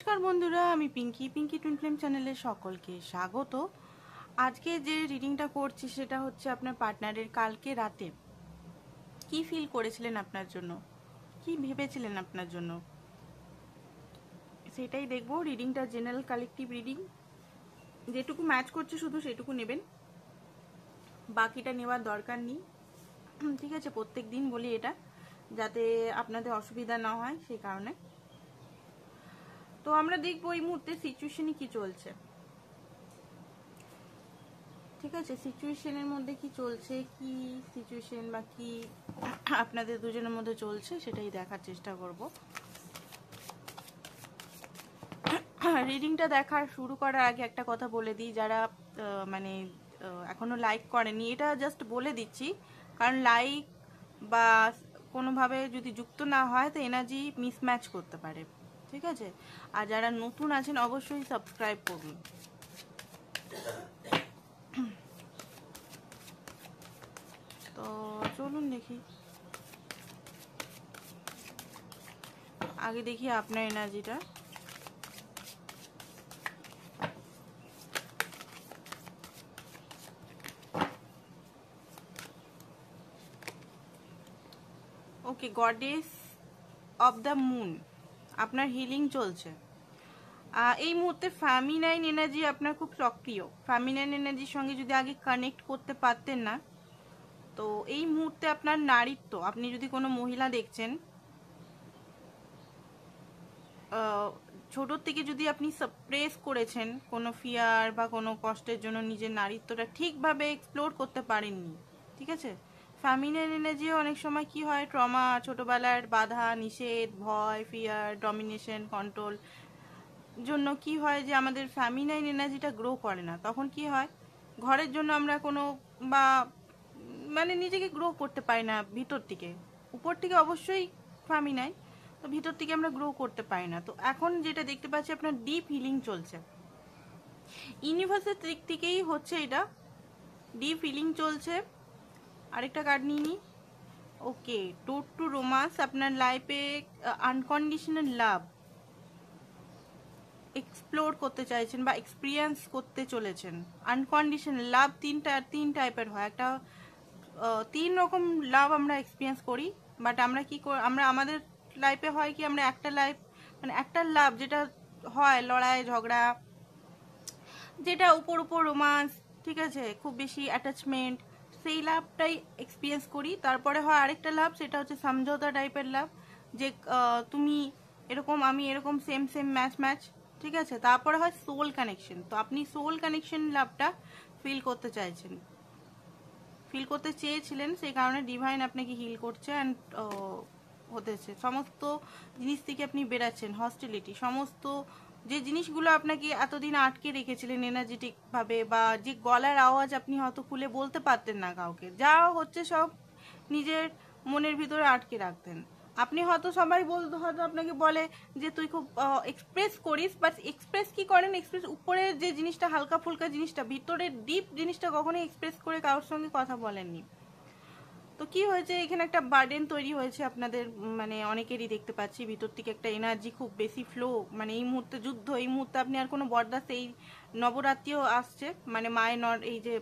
নমস্কার বন্ধুরা, আমি পিঙ্কি টুইন ফ্লেম চ্যানেলে সকলকে স্বাগত। আজকে যে রিডিংটা করছি সেটা হচ্ছে আপনার পার্টনারের কালকে রাতে কি ফিল করেছিলেন আপনার জন্য, কি ভেবেছিলেন আপনার জন্য, সেটাই দেখবো। রিডিংটা জেনারেল কালেকটিভ রিডিং, যেটুকু ম্যাচ করছে শুধু সেটুকু নেবেন, বাকিটা নেওয়ার দরকার নেই। ঠিক আছে, প্রত্যেক দিন বলি এটা, যাতে আপনাদের অসুবিধা না হয় সেই কারণে। তো আমরা দেখবো এই মুহূর্তে সিচুয়েশনে কি চলছে। ঠিক আছে, সিচুয়েশনের মধ্যে কি চলছে, কি সিচুয়েশন বা কি আপনাদের দুজনের মধ্যে চলছে সেটাই দেখার চেষ্টা করব। রিডিংটা দেখার শুরু করার আগে একটা কথা বলে দিই, যারা মানে এখনো লাইক করেনি, এটা জাস্ট বলে দিচ্ছি, কারণ লাইক বা কোনোভাবে যদি যুক্ত না হয় তো এনার্জি মিসম্যাচ করতে পারে। ঠিক আছে, আর যারা নতুন আছেন অবশ্যই সাবস্ক্রাইব করুন। তো চলুন দেখি, আগে দেখি আপনার এনার্জিটা। ওকে, গডেস অফ দ্য মুন, আপনার হিলিং চলছে এই মুহূর্তে। ফ্যামিনাইন এনার্জি আপনার খুব সক্রিয়। ফ্যামিনাইন এনার্জির সঙ্গে যদি আগে কানেক্ট করতে পারতেন না, তো এই মুহূর্তে আপনার নারীত্ব, আপনি যদি কোনো মহিলা দেখছেন, ছোটোর থেকে যদি আপনি সাপ্রেস করেছেন কোনো ফিয়ার বা কোনো কষ্টের জন্য, নিজের নারীত্বটা ঠিকভাবে এক্সপ্লোর করতে পারেননি। ঠিক আছে, ফ্যামিনাইন এনার্জিও অনেক সময় কি হয়, ট্রমা, ছোটোবেলার বাধা নিষেধ, ভয়, ফিয়ার, ডমিনেশন, কন্ট্রোল জন্য কি হয় যে আমাদের ফ্যামিনাইন এনার্জিটা গ্রো করে না। তখন কি হয়, ঘরের জন্য আমরা কোনো বা মানে নিজেকে গ্রো করতে পারি না ভিতর থেকে। উপর থেকে অবশ্যই ফ্যামিনাইন, তো ভিতর থেকে আমরা গ্রো করতে পারি না। তো এখন যেটা দেখতে পাচ্ছি আপনার ডিপ হিলিং চলছে, ইউনিভার্সের দিক থেকেই হচ্ছে এটা, ডিপ হিলিং চলছে। আরেকটা কার্ড নিয়ে নিই। ওকে, টুর টু রোমান্স, আপনার লাইফে আনকন্ডিশনাল লাভ এক্সপ্লোর করতে চাইছেন বা এক্সপিরিয়েন্স করতে চলেছেন। আনকন্ডিশনাল লাভ তিন টাইপের হয়, একটা তিন রকম লাভ আমরা এক্সপিরিয়েন্স করি। বাট আমরা কি আমরা আমাদের লাইফে হয় কি, আমরা একটা লাইফ মানে একটা লাভ যেটা হয় লড়াই ঝগড়া, যেটা উপর রোমান্স, ঠিক আছে, খুব বেশি অ্যাটাচমেন্ট, সেই লাভটাই এক্সপিরিয়েন্স করি। তারপরে হয় আরেকটা লাভ, সেটা হচ্ছে সমঝোতা টাইপের লাভ, যে তুমি এরকম আমি এরকম সেম ম্যাচ। ঠিক আছে, তারপরে হয় সোল কানেকশন। তো আপনি সোল কানেকশন লাভটা ফিল করতে চাইছেন, ফিল করতে চেয়েছিলেন, সেই কারণে ডিভাইন আপনাকে হিল করছে অ্যান্ড হতেছে। সমস্ত জিনিস থেকে আপনি বেরাচ্ছেন, হস্টিলিটি, সমস্ত যে জিনিসগুলো আপনাকে এতদিন আটকে রেখেছিলেন এনার্জেটিক ভাবে, বা যে গলার আওয়াজ আপনি হয়তো খুলে বলতে পারতেন না কাউকে, যা হচ্ছে সব নিজের মনের ভিতরে আটকে রাখতেন আপনি। হয়তো সবাই বলতো, হয়তো আপনাকে বলে যে তুই খুব এক্সপ্রেস করিস, বাট এক্সপ্রেস কি করেন, এক্সপ্রেস উপরে যে জিনিসটা হালকা ফুলকা জিনিসটা, ভিতরের ডিপ জিনিসটা কখনোই এক্সপ্রেস করে কারোর সঙ্গে কথা বলেননি। তো কি হয়েছে, এখানে একটা বার্ডেন তৈরি হয়েছে আপনাদের, মানে অনেকেরই দেখতে পাচ্ছি ভিতর থেকে একটা এনার্জি খুব বেশি ফ্লো, মানে এই মুহূর্তে যুদ্ধ, এই মুহূর্তে আপনি আর কোনো বরদাস্ত, এই নবরাত্রিও আসছে, মানে মায়ের এই যে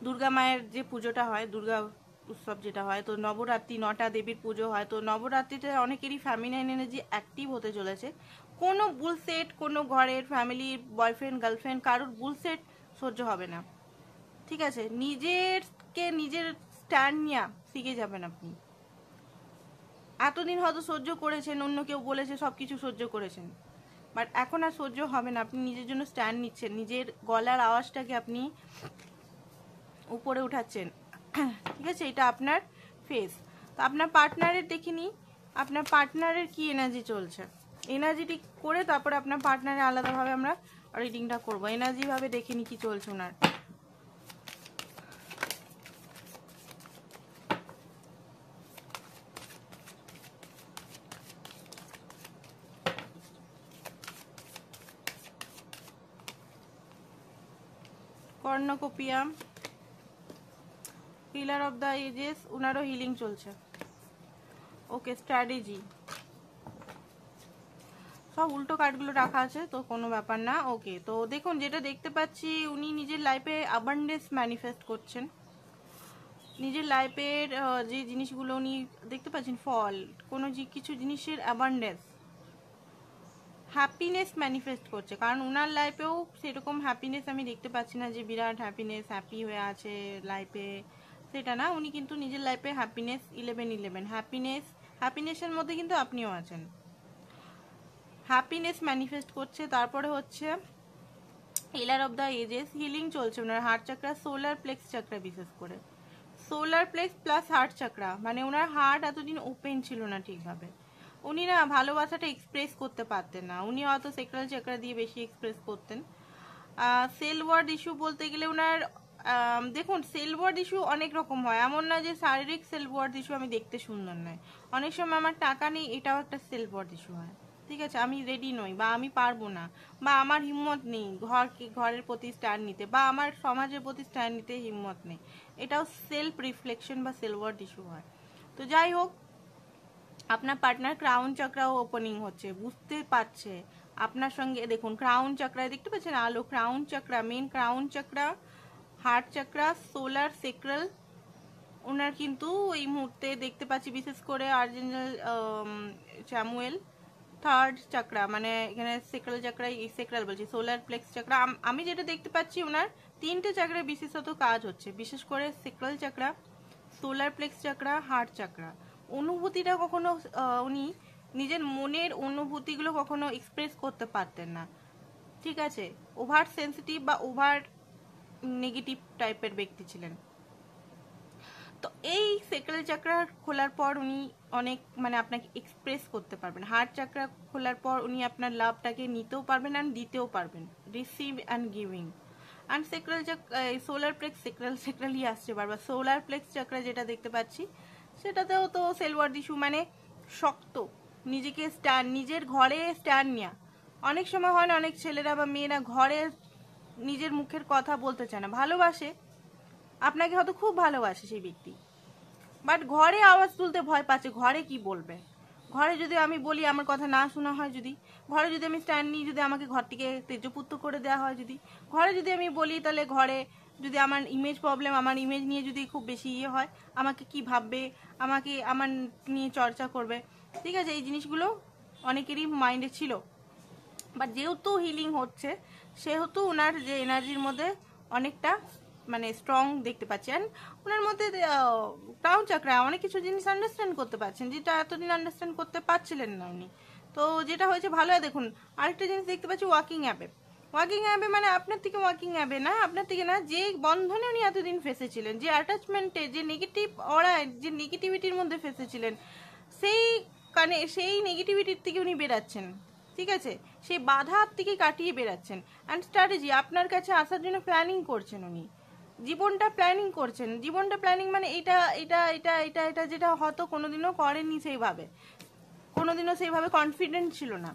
দুর্গা মায়ের যে পুজোটা হয়, দুর্গা উৎসব যেটা হয়, তো নবরাত্রি 9টা দেবীর পুজো হয়, তো নবরাত্রিতে অনেকেরই ফ্যামিনাইন এনার্জি অ্যাক্টিভ হতে চলেছে। কোনো বুলসেট, কোনো ঘরের ফ্যামিলির বয়ফ্রেন্ড গার্লফ্রেন্ড কারোর বুলসেট সহ্য হবে না। ঠিক আছে, নিজের স্ট্যান্ড নিয়ে শিখে যাবেন আপনি। এতদিন হয়তো সহ্য করেছেন, অন্য কেউ বলেছে সব কিছু সহ্য করেছেন, বাট এখন আর সহ্য হবে না। আপনি নিজের জন্য স্ট্যান্ড নিচ্ছেন, নিজের গলার আওয়াজটাকে আপনি উপরে উঠাচ্ছেন। ঠিক আছে, এটা আপনার ফেস। তো আপনার পার্টনারের দেখিনি, আপনার পার্টনারের কি এনার্জি চলছে, এনার্জিটি করে তারপরে আপনার পার্টনারের আলাদাভাবে আমরা রিডিংটা করবো। এনার্জি ভাবে দেখিনি কি চলছে ওনার। কর্ণকোপিয়া, পিলার অফ দ্য এজেস, ওনারও হিলিং চলছে। ওকে, স্ট্র্যাটেজি, সব উল্টো কার্ডগুলো রাখা আছে, তো কোনো ব্যাপার না। ওকে, তো দেখুন যেটা দেখতে পাচ্ছি উনি নিজের লাইফে অ্যাবান্ডেন্স ম্যানিফেস্ট করছেন। নিজের লাইফের যে জিনিসগুলো উনি দেখতে পাচ্ছেন, ফল, কোনো কিছু জিনিসের অ্যাবান্ডেন্স, হ্যাপিনেস ম্যানিফেস্ট করছে। কারণ ওনার লাইফেও সেরকম হ্যাপিনেস আমি দেখতে পাচ্ছি না যে বিরাট হ্যাপিনেস, হ্যাপি হয়ে আছে লাইফে, সেটা না। উনি কিন্তু নিজের লাইফে হ্যাপিনেস 11-11 হ্যাপিনেসের মধ্যে কিন্তু আপনিও আছেন, হ্যাপিনেস ম্যানিফেস্ট করছে। তারপরে হচ্ছে healer of the ages, healing চলছে ওনার heart chakra, solar plex chakra, বিশেষ করে solar plex plus heart chakra. মানে ওনার হার্ট এতদিন ওপেন ছিল না ঠিকভাবে, উনি না ভালোবাসাটা এক্সপ্রেস করতে পারতেন না, উনি হয়তো সেক্রাল চাকরা দিয়ে বেশি এক্সপ্রেস করতেন। সেল ওয়ার্ড ইস্যু বলতে গেলে ওনার দেখুন সেল ওয়ার্ড ইস্যু অনেক রকম হয়, এমন না যে শারীরিক সেল ওয়ার্ড ইস্যু আমি দেখতে সুন্দর নয়, অনেক সময় আমার টাকা নেই এটাও একটা সেল ওয়ার্ড ইস্যু হয়, ঠিক আছে, আমি রেডি নই বা আমি পারবো না বা আমার হিম্মত নেই ঘরের প্রতি স্ট্যান্ড নিতে বা আমার সমাজের প্রতি স্ট্যান্ড নিতে হিম্মত নেই, এটাও সেলফ রিফ্লেকশন বা সেল ওয়ার্ড ইস্যু হয়। তো যাই হোক, আপনার পার্টনার ক্রাউন চাকরাও ওপেনিং হচ্ছে, বুঝতে পারছে আপনার সঙ্গে। দেখুন ক্রাউন চাকরায় দেখতে পাচ্ছেন আলো, crown চাকরা, main crown চাকরা, heart chakra, solar, sacral, ওনার কিন্তু এই মুহূর্তে দেখতে পাচ্ছি বিশেষ করে আর্জেনাল স্যামুয়েল থার্ড চাকরা, মানে এখানে সেক্রাল চাকরা, সেক্রাল বলছি সোলার প্লেক্স চাকরা। আমি যেটা দেখতে পাচ্ছি ওনার 3টে চাকরায় বিশেষত কাজ হচ্ছে, বিশেষ করে সেক্রাল চাকরা, সোলার প্লেক্স চাকরা, হার্ট চাকরা। অনুভূতিটা কখনো উনি নিজের মনের অনুভূতিগুলো কখনো এক্সপ্রেস করতে পারতেন না, ঠিক আছে, ওভার সেন্সিটিভ বা ওভার নেগেটিভ টাইপের ব্যক্তি ছিলেন। তো এই সেক্রাল চাকরা খোলার পর উনি অনেক মানে আপনাকে এক্সপ্রেস করতে পারবেন, হার্ট চাকরা খোলার পর উনি আপনার লাভটাকে নিতেও পারবেন অ্যান্ড দিতেও পারবেন, receive and giving. And sacral solar plex, সেক্রালই আসছে বারবার, সোলার প্লেক্স চাকরা যেটা দেখতে পাচ্ছি সেটাতেও তো সেলওয়ার্ড ইস্যু, মানে শক্ত, নিজেকে স্ট্যান্ড, নিজের ঘরে স্ট্যান্ড নেওয়া। অনেক সময় হয় না, অনেক ছেলেরা বা মেয়েরা ঘরে নিজের মুখের কথা বলতে চায় না, ভালোবাসে আপনাকে, হয়তো খুব ভালোবাসে সেই ব্যক্তি, বাট ঘরে আওয়াজ তুলতে ভয় পাচ্ছে, ঘরে কি বলবে, ঘরে যদি আমি বলি আমার কথা না শোনা হয়, যদি ঘরে যদি আমি স্ট্যান্ড নিই, যদি আমাকে ঘরটিকে তেজপুত্র করে দেওয়া হয়, যদি ঘরে যদি আমি বলি, তাহলে ঘরে যদি আমার ইমেজ প্রবলেম, আমার ইমেজ নিয়ে যদি খুব বেশি ইয়ে হয়, আমাকে কি ভাববে, আমাকে আমার নিয়ে চর্চা করবে, ঠিক আছে, এই জিনিসগুলো অনেকেরই মাইন্ডে ছিল। বাট যেহেতু হিলিং হচ্ছে সেহেতু ওনার যে এনার্জির মধ্যে অনেকটা মানে স্ট্রং দেখতে পাচ্ছেন, ওনার মধ্যে ক্রাউন চাকরা অনেক কিছু জিনিস আন্ডারস্ট্যান্ড করতে পারছেন যেটা এতদিন আন্ডারস্ট্যান্ড করতে পারছিলেন না উনি। তো যেটা হয়েছে ভালো। দেখুন আরেকটা জিনিস দেখতে পাচ্ছি ওয়াকিং অ্যাপে, ওয়াকিং অ্যাপে মানে আপনার থেকে ওয়াকিং অ্যাপে না, আপনার থেকে না, যে বন্ধনে উনি এতদিন ফেসেছিলেন, যে অ্যাটাচমেন্টে, যে নেগেটিভ অরায়, যে নেগেটিভিটির মধ্যে ফেসেছিলেন, সেই সেই নেগেটিভিটির থেকে উনি বেরাচ্ছেন, ঠিক আছে, সেই বাধার থেকে কাটিয়ে বেরাচ্ছেন। অ্যান্ড স্ট্র্যাটেজি আপনার কাছে আসার জন্য প্ল্যানিং করছেন উনি, জীবনটা প্ল্যানিং করছেন, জীবনটা প্ল্যানিং মানে এটা এটা এটা এটা এটা যেটা হয়তো কোনোদিনও করেননি সেইভাবে, কোনোদিনও সেইভাবে কনফিডেন্ট ছিল না।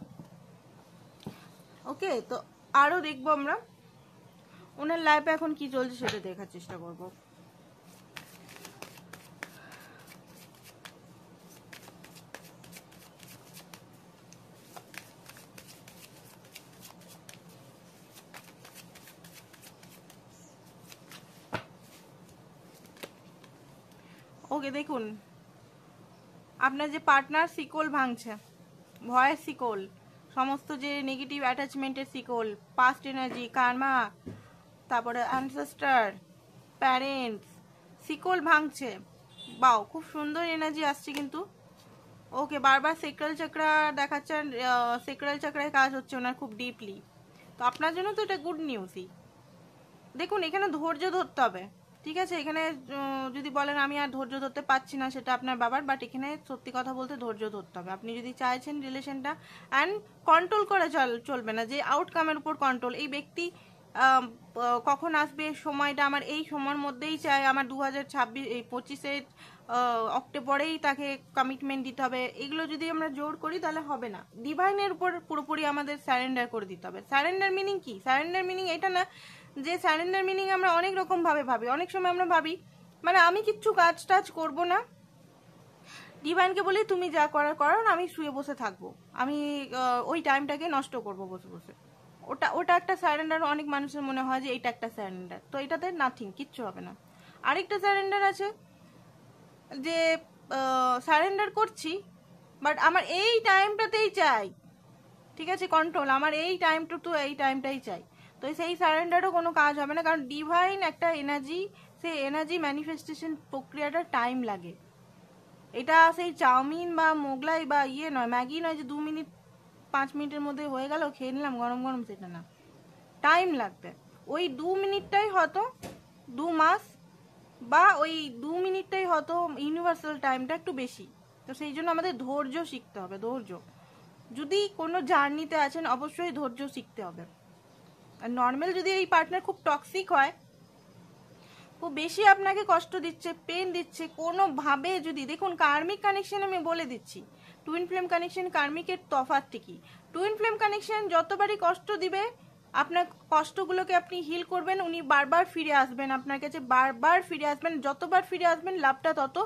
ওকে, তো আরও দেখবো আমরা ওনার লাইফে এখন কি চলছে সেটা দেখার চেষ্টা করবো। ওকে, দেখুন আপনার যে পার্টনার শিকল ভাঙছে, ভয়ের শিকল, সমস্ত যে নেগেটিভ অ্যাটাচমেন্টের শিকল, পাস্ট এনার্জি, কার্মা, তারপরে অ্যানসেস্টার, প্যারেন্টস, শিকল ভাঙছে। বাও, খুব সুন্দর এনার্জি আসছে কিন্তু। ওকে, বারবার সেক্রাল চাকরা দেখাচ্ছেন, সেক্রাল চাকরায় কাজ হচ্ছে ওনার খুব ডিপলি, তো আপনার জন্য তো এটা গুড নিউজই। দেখুন এখানে ধৈর্য ধরতে হবে, ঠিক আছে, এখানে যদি বলেন আমি আর ধৈর্য ধরতে পারছি না সেটা আপনার বাবার, বাট এখানে সত্যি কথা বলতে ধৈর্য ধরতে হবে। আপনি যদি চাইছেন রিলেশনটা, অ্যান্ড কন্ট্রোল করে চলবে না, যে আউটকামের উপর কন্ট্রোল, এই ব্যক্তি কখন আসবে সময়টা আমার এই সময়ের মধ্যেই চাই, আমার 2025 অক্টোবরেই তাকে কমিটমেন্ট দিতে হবে, এগুলো যদি আমরা জোর করি তাহলে হবে না। ডিভাইনের উপর পুরোপুরি আমাদের স্যারেন্ডার করে দিতে হবে। স্যারেন্ডার মিনিং কি? স্যারেন্ডার মিনিং এটা না যে স্যারেন্ডার মিনিং আমরা অনেক রকম ভাবে ভাবি, অনেক সময় আমরা ভাবি মানে আমি কিচ্ছু কাজ টাজ করবো না, ডিভাইনকে বলি তুমি যা করার করো, আমি শুয়ে বসে থাকবো, আমি ওই টাইমটাকে নষ্ট করব বসে বসে। ওটা ওটা একটা স্যারেন্ডার। অনেক মানুষের মনে হয় যে এটা একটা স্যারেন্ডার, তো এটাতে নাথিং, কিচ্ছু হবে না। আরেকটা স্যারেন্ডার আছে যে সারেন্ডার করছি বাট আমার এই টাইমটাতেই চাই, ঠিক আছে, কন্ট্রোল, আমার এই টাইমটা তো এই টাইমটাই চাই। তো সেই সারেন্ডারও কোনো কাজ হবে না, কারণ ডিভাইন একটা এনার্জি, সেই এনার্জি ম্যানিফেস্টেশন প্রক্রিয়াটা টাইম লাগে। এটা সেই চাউমিন বা মোগলাই বা নয়, ম্যাগি নয় যে 2 মিনিট 5 মিনিটের মধ্যে হয়ে গেল, খেয়ে নিলাম গরম গরম, সেটা না, টাইম লাগবে। ওই 2 মিনিটটাই হয়তো 2 মাস, বা ওই 2 মিনিটটাই হয়তো ইউনিভার্সাল টাইমটা একটু বেশি। তো সেই জন্য আমাদের ধৈর্য শিখতে হবে, ধৈর্য। যদি কোনো জার্নিতে আছেন অবশ্যই ধৈর্য শিখতে হবে। আর নর্মাল যদি এই পার্টনার খুব টক্সিক হয়, খুব বেশি আপনাকে কষ্ট দিচ্ছে, পেন দিচ্ছে কোনোভাবে, যদি দেখুন কার্মিক কানেকশন আমি বলে দিচ্ছি, টুইন ফ্লেম কানেকশন কার্মিকের তফাৎটি কি। টুইন ফ্লেম কানেকশন যতবারই কষ্ট দিবে, আপনার কষ্টগুলোকে আপনি হিল করবেন, উনি বারবার ফিরে আসবেন আপনার কাছে, বারবার ফিরে আসবেন, যতবার ফিরে আসবেন লাভটা তত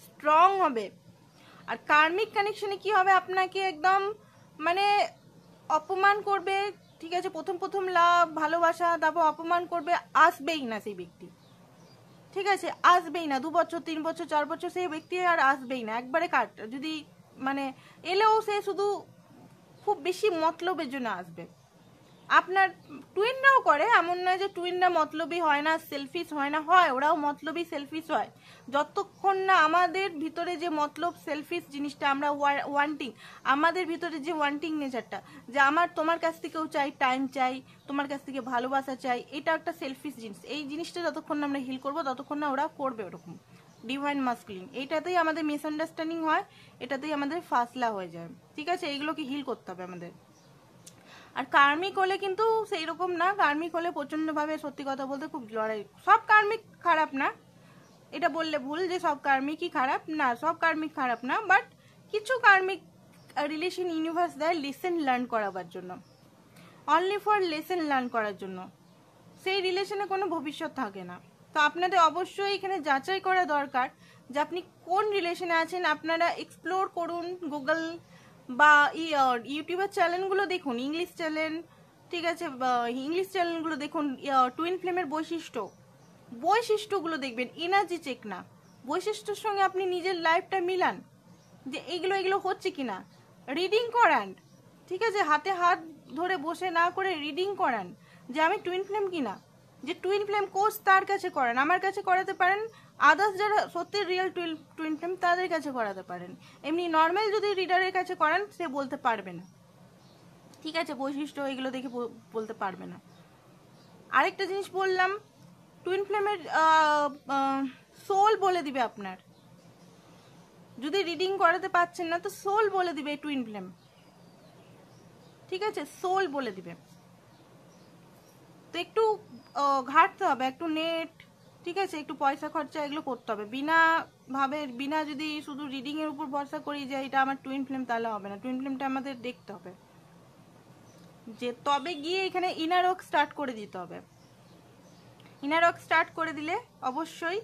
স্ট্রং হবে। আর কার্মিক কানেকশনে কি হবে, আপনাকে একদম মানে অপমান করবে, ঠিক আছে, প্রথম প্রথম লাভ ভালোবাসা, তারপর অপমান করবে, আসবেই না সেই ব্যক্তি, ঠিক আছে, আসবেই না। 2 বছর 3 বছর 4 বছর সেই ব্যক্তি আর আসবেই না, একবারে কাট। যদি মানে এলেও সে শুধু খুব বেশি মতলবের জন্য আসবে। আপনার টুইনরাও করে, এমন নয় যে টুইনরা মতলবী হয় না, সেলফিশ হয় না, হয়, ওরাও মতলবী সেলফিশ হয়। যতক্ষণ না আমাদের ভিতরে যে মতলব সেলফিশ জিনিসটা, আমরা ওয়ান্টিং, আমাদের ভিতরে যে ওয়ান্টিং নেচারটা, যে আমার তোমার কাছ থেকেও চাই, টাইম চাই, তোমার কাছ থেকে ভালোবাসা চাই, এটা একটা সেলফিশ জিনিস। এই জিনিসটা যতক্ষণ না আমরা হিল করবো ততক্ষণ না ওরা করবে ওরকম। ডিভাইন মাস্কুলিন, এইটাতেই আমাদের মিসআন্ডারস্ট্যান্ডিং হয়, এটাতেই আমাদের ফাসলা হয়ে যায়, ঠিক আছে, এইগুলোকে হিল করতে হবে আমাদের। আর কার্মিক হলে কিন্তু সেই রকম না, কার্মিক হলে প্রচন্ডভাবে, সত্যি কথা বলতে, খুব লড়াই। সব কার্মিক খারাপ না, এটা বললে ভুল যে সব কার্মিকই খারাপ না, সব কার্মিক খারাপ না, বাট কিছু কার্মিক রিলেশন ইউনিভার্স দেয় লেসন লার্ন করাবার জন্য, অনলি ফর লেসন লার্ন করার জন্য। সেই রিলেশনে কোনো ভবিষ্যৎ থাকে না। তো আপনাদের অবশ্যই এখানে যাচাই করা দরকার যে আপনি কোন রিলেশনে আছেন। আপনারা এক্সপ্লোর করুন, গুগল বা ইউটিউবের চ্যানেলগুলো দেখুন, ইংলিশ চ্যানেল, ঠিক আছে, ইংলিশ চ্যানেলগুলো দেখুন, টুইন ফ্লেমের বৈশিষ্ট্যগুলো দেখবেন, এনার্জি চেক না, বৈশিষ্ট্যের সঙ্গে আপনি নিজের লাইফটা মিলান, যে এগুলো হচ্ছে কিনা, রিডিং করান, ঠিক আছে, হাতে হাত ধরে বসে না করে রিডিং করান যে আমি টুইন ফ্লেম কিনা। যে টুইন ফ্লেম কোর্স তার কাছে করান, আমার কাছে করাতে পারেন, আদার্স যারা সত্যি রিয়েল টুইন ফ্লেম তাদের কাছে করাতে পারেন। এমনি নর্মাল যদি রিডারের কাছে করান, সে বলতে পারবে না, ঠিক আছে, বৈশিষ্ট্য এগুলো দেখে বলতে পারবে না। আরেকটা জিনিস বললাম, টুইন ফ্লেমের সোল বলে দিবে আপনার, যদি রিডিং করাতে পারছেন না তো সোল বলে দিবে টুইন ফ্লেম, ঠিক আছে, সোল বলে দিবে। তো একটু ঘাটতে হবে, একটু নেট, ঠিক আছে, একটু পয়সা খরচা এগুলো করতে হবে। বিনা যদি শুধু রিডিং এর উপর ভরসা করি যে এটা আমার টুইন ফ্লেম, তাহলে হবে না। টুইন ফ্লেমটা আমাদের দেখতে হবে, যে তবে গিয়ে এখানে ইনার ওয়ার্ক স্টার্ট করে দিতে হবে। ইনার ওয়ার্ক স্টার্ট করে দিলে অবশ্যই,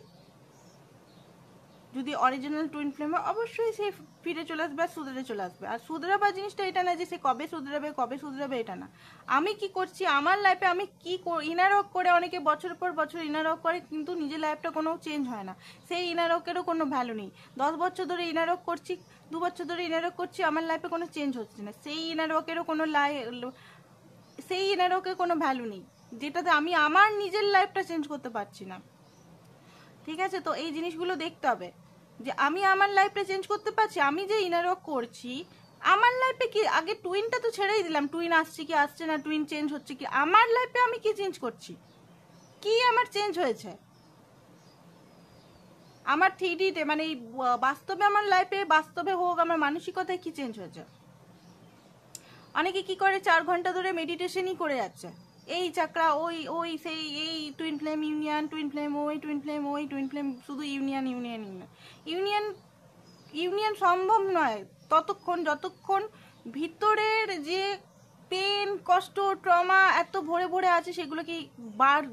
যদি অরিজিনাল টুইন ফ্লেম হয়, অবশ্যই সে ফিরে চলে আসবে আর সুধরে চলে আসবে। আর সুধরাবার জিনিসটা এটা না যে সে কবে সুধরাবে এটা না। আমি কি করছি আমার লাইফে, আমি কি ইনার ওয়ার্ক করে, অনেকে বছর পর বছর ইনার ওয়ার্ক করে কিন্তু নিজের লাইফটা কোনো চেঞ্জ হয় না, সেই ইনার ওয়ার্কেরও কোনো ভ্যালু নেই। 10 বছর ধরে ইনার ওয়ার্ক করছি, 2 বছর ধরে ইনার ওয়ার্ক করছি, আমার লাইফে কোনো চেঞ্জ হচ্ছে না, সেই ইনার ওয়ার্কেরও কোনো ভ্যালু নেই, যেটাতে আমি আমার নিজের লাইফটা চেঞ্জ করতে পারছি না, ঠিক আছে। তো এই জিনিসগুলো দেখতে হবে যে আমি আমার লাইফটা চেঞ্জ করতে পারছি, আমি যে ইনার ওয়ার্ক করছি আমার লাইফে কি, আগে টুইনটা তো ছেড়েই দিলাম, টুইন আসছে কি আসছে না, টুইন চেঞ্জ হচ্ছে কি, আমার লাইফে আমি কি চেঞ্জ করছি, কি আমার চেঞ্জ হয়েছে, আমার 3D-তে মানে এই বাস্তবে, আমার লাইফে বাস্তবে হোক, আমার মানসিকতায় কি চেঞ্জ হয়েছে। অনেকে কি করে 4 ঘন্টা ধরে মেডিটেশনই করে যাচ্ছে, এই চাকরা ওই সেই, এই twin flame union, twin flame ওই, টুইন ফ্লেম ওই, টুইন ফ্লেম, শুধু ইউনিয়ন সম্ভব নয় যতক্ষণ ভিতরের যে পেন, কষ্ট, ট্রমা এত ভরে ভরে আছে, সেগুলোকে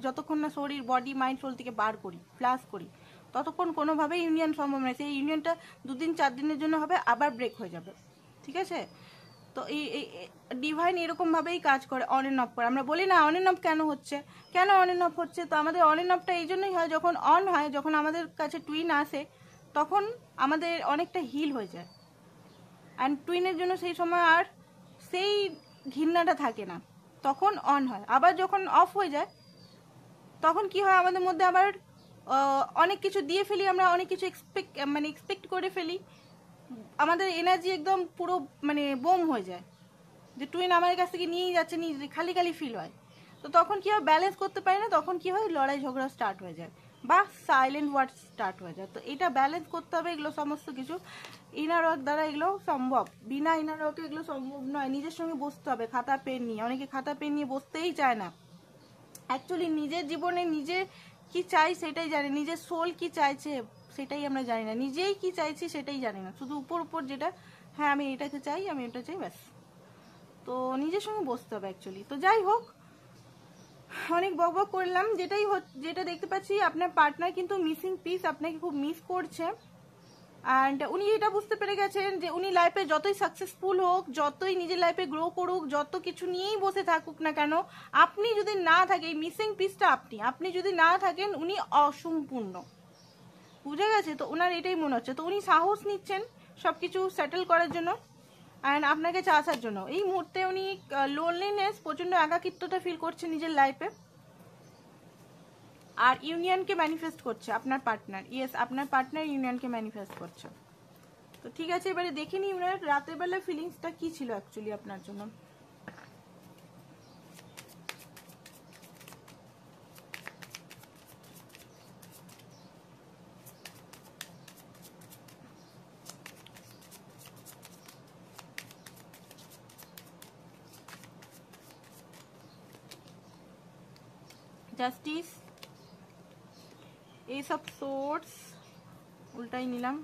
যতক্ষণ না শরীর, বডি, মাইন্ড, সোল থেকে বার করি, ফ্লাশ করি, ততক্ষণ কোনোভাবেই ইউনিয়ন সম্ভব নয়। সেই ইউনিয়নটা 2-4 দিনের জন্য হবে, আবার ব্রেক হয়ে যাবে। ঠিক আছে? তো এই ডিভাইন এরকমভাবেই কাজ করে, অন অ্যান্ড অফ করে। আমরা বলি না অন অ্যান্ড অফ কেন হচ্ছে, কেন অন অ্যান্ড অফ হচ্ছে? তো আমাদের অন অ্যান্ড অফটা এই জন্যই হয়, যখন অন হয়, যখন আমাদের কাছে টুইন আসে, তখন আমাদের অনেকটা হিল হয়ে যায়। অ্যান্ড টুইনের জন্য সেই সময় আর সেই ঘৃণাটা থাকে না, তখন অন হয়। আবার যখন অফ হয়ে যায়, তখন কি হয়, আমাদের মধ্যে আবার অনেক কিছু দিয়ে ফেলি আমরা, অনেক কিছু এক্সপেক্ট করে ফেলি, আমাদের এনার্জি একদম পুরো বোম হয়ে যায়, যে টুইন আমার কাছ থেকে নিয়েই যাচ্ছে, খালি খালি ফিল হয়। তো তখন কি হয়, ব্যালেন্স করতে পারি না, তখন কি হয়, লড়াই ঝগড়া স্টার্ট হয়ে যায় বা সাইলেন্ট ওয়ার্ড স্টার্ট হয়ে যায়। তো এটা ব্যালেন্স করতে হবে, এগুলো সমস্ত কিছু ইনার ওয়ার্ক দ্বারা এগুলো সম্ভব, বিনা ইনার ওয়ার্কে এগুলো সম্ভব নয়। নিজের সঙ্গে বসতে হবে খাতা পেন নিয়ে, অনেকে খাতা পেন নিয়ে বসতেই চায় না। অ্যাকচুয়ালি নিজের জীবনে নিজে কি চাই সেটাই জানি, নিজের সোল কি চাইছে সেটাই আমরা জানি না, নিজেই কি চাইছি সেটাই জানি না, শুধু উপর উপর যেটা, হ্যাঁ আমি এটাকে চাই, আমি এটা চাই, ব্যাস। তো নিজের সঙ্গে বসতে হবে অ্যাকচুয়ালি। তো যাই হোক, অনেক বকবক করলাম। যেটা দেখতে পাচ্ছি, আপনার পার্টনার কিন্তু মিসিং পিস, আপনাকে খুব মিস করছে। অ্যান্ড উনি এটা বুঝতে পেরে গেছেন যে উনি লাইফে যতই সাকসেসফুল হোক, যতই নিজের লাইফে গ্রো করুক, যত কিছু নিয়েই বসে থাকুক না কেন, আপনি যদি না থাকে, এই মিসিং পিসটা আপনি যদি না থাকেন, উনি অসম্পূর্ণ। বুঝে গেছে? তো ওনার এটাই মনে হচ্ছে। তো উনি সাহস নিচ্ছেন সবকিছু সেটেল করার জন্য অ্যান্ড আপনার কাছে আসার জন্য। এই মুহূর্তে উনি লোনলিনেস, প্রচন্ড একাকিত্বতা ফিল করছে নিজের লাইফে, আর ইউনিয়নকে ম্যানিফেস্ট করছে আপনার পার্টনার। ইয়েস, আপনার পার্টনার ইউনিয়নকে ম্যানিফেস্ট করছে। তো ঠিক আছে, এবারে দেখে নিই ওনার রাতের বেলা ফিলিংসটা কি ছিল অ্যাকচুয়ালি আপনার জন্য। জাস্টিস, এই সব সোর্স উল্টাই নিলাম,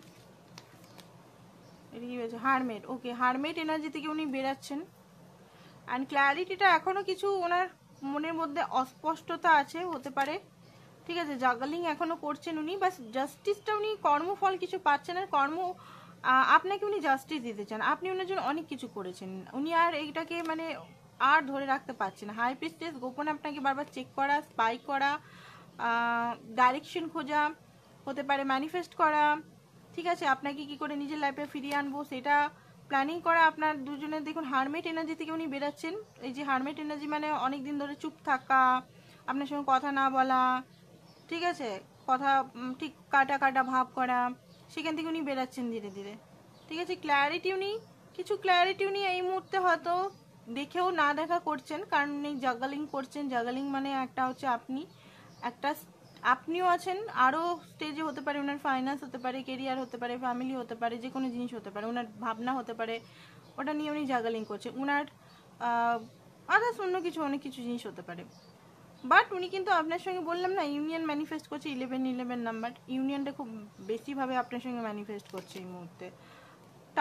এটা কি হয়েছে, হারমেট। ওকে, হারমেট এনার্জি থেকে উনি বেরাচ্ছেন। অ্যান্ড ক্ল্যারিটিটা এখনো কিছু ওনার মনের মধ্যে অস্পষ্টতা আছে, হতে পারে। ঠিক আছে, জাগলিং এখনো করছেন উনি, বাস জাস্টিসটা উনি কর্মফল কিছু পাচ্ছেন, আর আপনাকে উনি জাস্টিস দিতে চান। আপনি ওনার জন্য অনেক কিছু করেছেন, উনি আর এইটাকে আর ধরে রাখতে পারছেন। হাই প্রিস্টেস গোপনে আপনাকে বারবার চেক করা, স্পাই করা, ডাইরেকশন খোঁজা, হতে পারে ম্যানিফেস্ট করা। ঠিক আছে, আপনাকে কি করে নিজের লাইফে ফিরিয়ে আনবো সেটা প্ল্যানিং করা। আপনার দুজনের দেখুন হারমেট এনার্জি থেকে উনি বেরাচ্ছেন। এই যে হারমেট এনার্জি অনেক দিন ধরে চুপ থাকা, আপনার সঙ্গে কথা না বলা, ঠিক আছে, কথা ঠিক কাটা কাটা ভাব করা, সেখান থেকে উনি বেরাচ্ছেন ধীরে ধীরে। ঠিক আছে, কিছু ক্ল্যারিটি উনি এই মুহূর্তে হয়তো দেখেও না দেখা করছেন, কারণ উনি জাগালিং করছেন। জাগালিং একটা হচ্ছে আপনিও আছেন, আরও স্টেজে হতে পারে, ওনার ফাইন্যান্স হতে পারে, কেরিয়ার হতে পারে, ফ্যামিলি হতে পারে, যে কোনো জিনিস হতে পারে, ওনার ভাবনা হতে পারে, ওটা নিয়ে উনি জাগালিং করছে। ওনার আদার্স অন্য কিছু, অনেক কিছু জিনিস হতে পারে। বাট উনি কিন্তু আপনার সঙ্গে, বললাম না, ইউনিয়ন ম্যানিফেস্ট করছে। 11 নাম্বার ইউনিয়নটা খুব বেশিভাবে আপনার সঙ্গে ম্যানিফেস্ট করছে এই মুহূর্তে।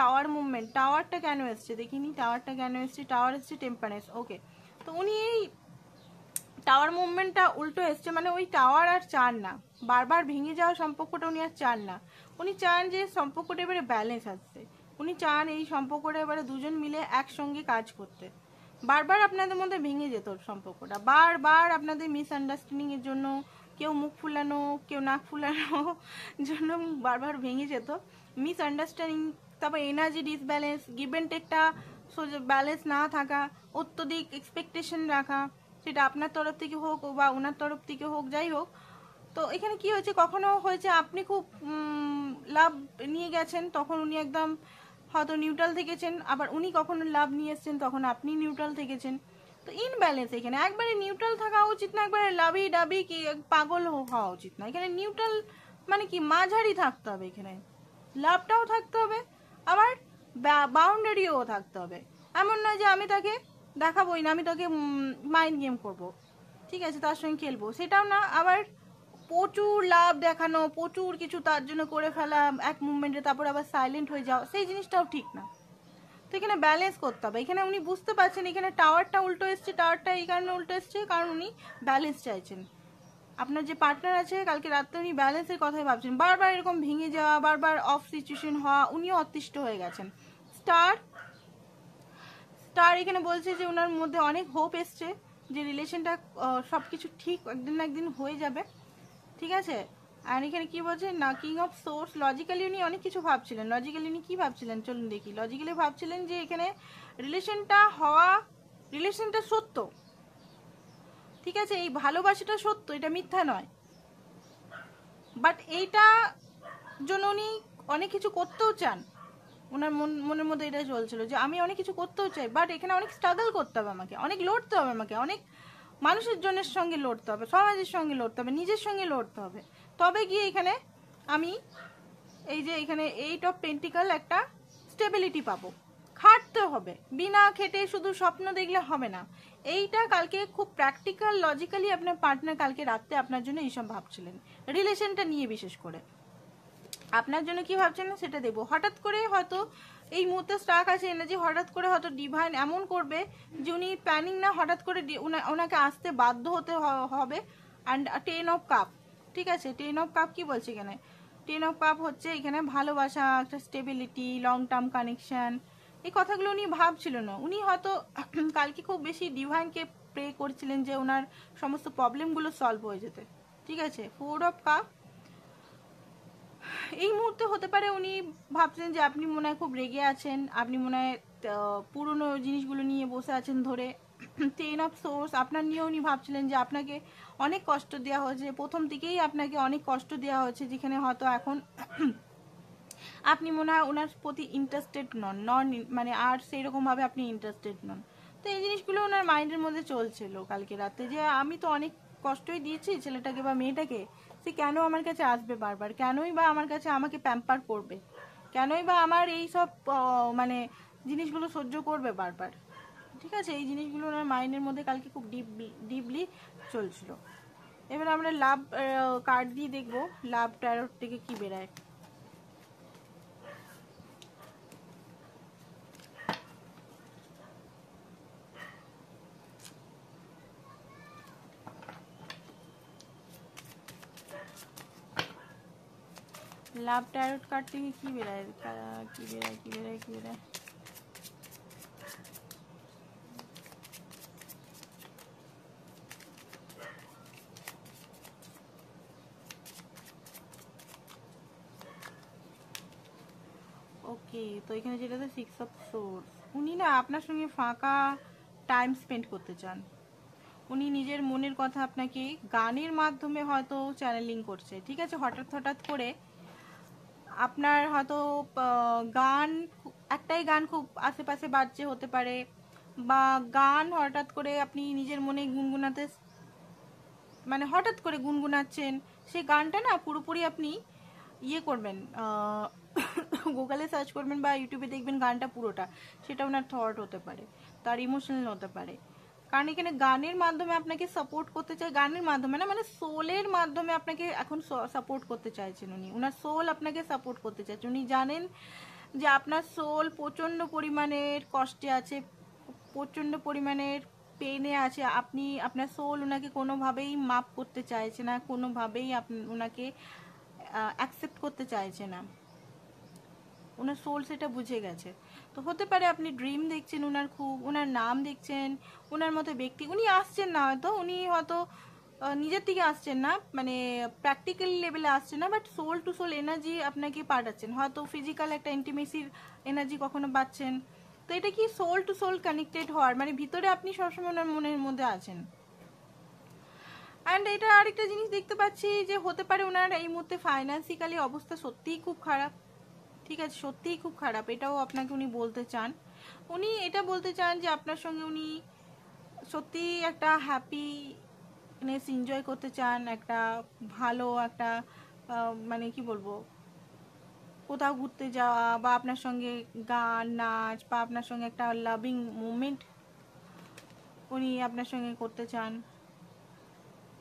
টাওয়ার মুভমেন্ট, টাওয়ারটা কেন এসছে দেখিনি, টাওয়ারটা কেন এসছে, টাওয়ার এসছে টেম্পারেন্স। ওকে, তো উনি এই টাওয়ার মুভমেন্টটা উল্টো এসছে, ওই টাওয়ার আর চান না, বারবার ভেঙে যাওয়া সম্পর্কটা উনি আর চান না। উনি চান যে সম্পর্কটা এবারে ব্যালেন্স আসছে, উনি চান এই সম্পর্কটা এবারে দুজন মিলে একসঙ্গে কাজ করতে। বারবার আপনাদের মধ্যে ভেঙে যেত সম্পর্কটা, বারবার আপনাদের মিসআন্ডারস্ট্যান্ডিং এর জন্য, কেউ মুখ ফুলানো, কেউ নাক ফুলানো জন্য বারবার ভেঙে যেত। মিসআন্ডারস্ট্যান্ডিং, তারপর এনার্জি ডিসব্যালেন্স, গিভ অ্যান্ড টেকটা ব্যালেন্স না থাকা, অত্যধিক এক্সপেকটেশন রাখা, সেটা আপনার তরফ থেকে হোক বা ওনার তরফ থেকে হোক, যাই হোক। তো এখানে কি হয়েছে, কখনো হয়েছে আপনি খুব লাভ নিয়ে গেছেন, তখন উনি একদম হয়তো নিউট্রাল থেকেছেন, আবার উনি কখনো লাভ নিয়ে এসছেন, তখন আপনি নিউট্রাল থেকেছেন। তো ইনব্যালেন্স এখানে, একবারে নিউট্রাল থাকা উচিত না, একবারে লাভি ডাবি কি পাগল হওয়া উচিত না। এখানে নিউট্রাল কি মাঝারি থাকতে হবে, এখানে লাভটাও থাকতে হবে, আবার বাউন্ডারিও থাকতে হবে। এমন নয় যে আমি তাকে দেখাবোই না, আমি তাকে মাইন্ড গেম করবো, ঠিক আছে, তার সঙ্গে খেলবো, সেটাও না। আবার প্রচুর লাভ দেখানো, প্রচুর কিছু তার জন্য করে ফেলা এক মুভমেন্টে, তারপর আবার সাইলেন্ট হয়ে যাওয়া, সেই জিনিসটাও ঠিক না। তো এখানে ব্যালেন্স করতে হবে। এখানে উনি বুঝতে পারছেন, এখানে টাওয়ারটা উল্টো এসছে, টাওয়ারটা এই কারণে উল্টো এসছে কারণ উনি ব্যালেন্স চাইছেন। আপনার যে পার্টনার আছে কালকে রাত্রে উনি ব্যালেন্সের কথাই ভাবছেন, বারবার এরকম ভেঙে যাওয়া, বারবার অফ সিচুয়েশন হওয়া, উনিও অতিষ্ঠ হয়ে গেছেন। স্টার স্টার এখানে বলছে যে ওনার মধ্যে অনেক হোপ এসছে যে রিলেশনটা সব কিছু ঠিক একদিন না একদিন হয়ে যাবে, ঠিক আছে। আর এখানে কি বলছে না, কিং অফ সোর্স, লজিক্যালি উনি অনেক কিছু ভাবছিলেন। লজিক্যালি উনি কি ভাবছিলেন চলুন দেখি। লজিক্যালি ভাবছিলেন যে এখানে রিলেশনটা সত্য, ঠিক আছে, এই ভালোবাসাটা সত্য, এটা মিথ্যা নয়। বাট এইটা জন্য উনি অনেক কিছু করতেও চান, ওনার মনের মধ্যে এটা চলছিল যে আমি অনেক কিছু করতেও চাই, বাট এখানে অনেক স্ট্রাগল করতে হবে আমাকে, অনেক লড়তে হবে আমাকে, অনেক মানুষের জনের সঙ্গে লড়তে হবে, সমাজের সঙ্গে লড়তে হবে, নিজের সঙ্গে লড়তে হবে, তবে গিয়ে এখানে আমি এই যে এখানে 8 অফ পেন্টিকল একটা স্টেবিলিটি পাবো। খাটতে হবে, বিনা খেটে শুধু স্বপ্ন দেখলে হবে না। এইটা কালকে খুব প্র্যাকটিক্যাল লজিক্যালি আপনার পার্টনার কালকে রাত্রে আপনার জন্য এইসব ভাবছিলেন, রিলেশনটা নিয়ে বিশেষ করে আপনার জন্য কি ভাবছেন না সেটা দেখবো। হঠাৎ করে হয়তো এই মুহূর্তে স্টাক আছে এনার্জি, হঠাৎ করে হয়তো ডিভাইন এমন করবে যে উনি প্ল্যানিং না, হঠাৎ করে ওনাকে আসতে বাধ্য হতে হবে। অ্যান্ড 10 অফ কাপ, ঠিক আছে, 10 অফ কাপ কি বলছে এখানে, 10 অফ কাপ হচ্ছে এখানে ভালোবাসা, একটা স্টেবিলিটি, লং টার্ম কানেকশন, এই কথাগুলো উনি ভাবছিল না। উনি হয়তো কালকে খুব বেশি ডিভাইনকে প্রে করছিলেন যে ওনার সমস্ত প্রবলেমগুলো সলভ হয়ে যেতে, ঠিক আছে। 4 অফ কাপ, এই মুহূর্তে হতে পারে উনি ভাবছেন যে আপনি মনে হয় খুব রেগে আছেন, আপনি মনে হয় পুরনো জিনিসগুলো নিয়ে বসে আছেন ধরে। 10 অফ সোর্স, আপনার নিয়ে উনি ভাবছিলেন যে আপনাকে অনেক কষ্ট দেওয়া হয়েছে, প্রথম থেকেই আপনাকে অনেক কষ্ট দেওয়া হয়েছে, যেখানে হয়তো এখন আপনি মনে হয় ওনার প্রতি ইন্টারেস্টেড নন, মানে আর সেই রকমভাবে আপনি ইন্টারেস্টেড নন। তো এই জিনিসগুলো ওনার মাইন্ডের মধ্যে চলছিল কালকে রাতে, যে আমি তো অনেক কষ্টই দিয়েছি ছেলেটাকে বা মেয়েটাকে, সে কেন আমার কাছে আসবে বারবার, কেনই বা আমার কাছে আমাকে প্যাম্পার করবে, কেনই বা আমার এই সব মানে জিনিসগুলো সহ্য করবে বারবার, ঠিক আছে। এই জিনিসগুলো ওনার মাইন্ডের মধ্যে কালকে খুব ডিপলি চলছিল। এবার আমরা লাভ কার্ড দিয়ে দেখবো লাভ ট্যারোট থেকে কি বেরায়। লাভ ট্যারোট কার্ড থেকে কি বেরায়, কি বেরায়, কি বেরায়, কি বেরায়। ওকে, তো এখানে যেটা 6 অফ সোর্স, উনি না আপনার সঙ্গে ফাঁকা টাইম স্পেন্ড করতে চান। উনি নিজের মনের কথা আপনাকে গানের মাধ্যমে হয়তো চ্যানেলিং করছে, ঠিক আছে। হঠাৎ হঠাৎ করে আপনার হয়তো গান, একটাই গান খুব আশেপাশে বাজছে হতে পারে, বা গান হঠাৎ করে আপনি নিজের মনে গুনগুনাতে, মানে হঠাৎ করে গুনগুনাচ্ছেন, সেই গানটা না পুরোপুরি আপনি ইয়ে করবেন, গুগলে সার্চ করবেন বা ইউটিউবে দেখবেন গানটা পুরোটা, সেটা ওনার থট হতে পারে, তার ইমোশনাল হতে পারে। কারণ এখানে গানের মাধ্যমে আপনাকে সাপোর্ট করতে চাই, গানের মাধ্যমে না, মানে সোলের মাধ্যমে আপনাকে এখন সাপোর্ট করতে চাইছেন উনি, ওনার সোল আপনাকে সাপোর্ট করতে চাইছেন। উনি জানেন যে আপনার সোল প্রচণ্ড পরিমাণের কষ্টে আছে, প্রচণ্ড পরিমাণের পেনে আছে, আপনি আপনার সোল ওনাকে কোনোভাবেই মাপ করতে চাইছে না, কোনোভাবেই ওনাকে অ্যাকসেপ্ট করতে চাইছে না, ওনার সোল সেটা বুঝে গেছে। তো হতে পারে আপনি ড্রিম দেখছেন ওনার, খুব ওনার নাম দেখছেন, ওনার মতো ব্যক্তি উনি আসছেন না, হয়তো উনি হয়তো নিজের থেকে আসছেন না, মানে প্র্যাকটিক্যাল লেভেলে আসছেন না, but soul to soul energy আপনাকে পাঠাচ্ছেন, হয়তো ফিজিক্যাল একটা ইন্টিমেসির এনার্জি কখনো পাচ্ছেন। তো এটা কি সোল টু সোল কানেক্টেড হওয়ার, মানে ভিতরে আপনি সবসময় ওনার মনের মধ্যে আছেন। অ্যান্ড এটা আরেকটা জিনিস দেখতে পাচ্ছি যে হতে পারে ওনার এই মুহূর্তে ফাইন্যান্সিক্যালি অবস্থা সত্যিই খুব খারাপ, ঠিক আছে, সত্যিই খুব খারাপ, এটাও আপনাকে উনি বলতে চান। উনি এটা বলতে চান যে আপনার সঙ্গে উনি সত্যিই একটা হ্যাপিনেস এনজয় করতে চান, একটা ভালো একটা মানে কি বলবো, কোথাও ঘুরতে যাওয়া, বা আপনার সঙ্গে গান নাচ, বা আপনার সঙ্গে একটা লাভিং মুভমেন্ট উনি আপনার সঙ্গে করতে চান।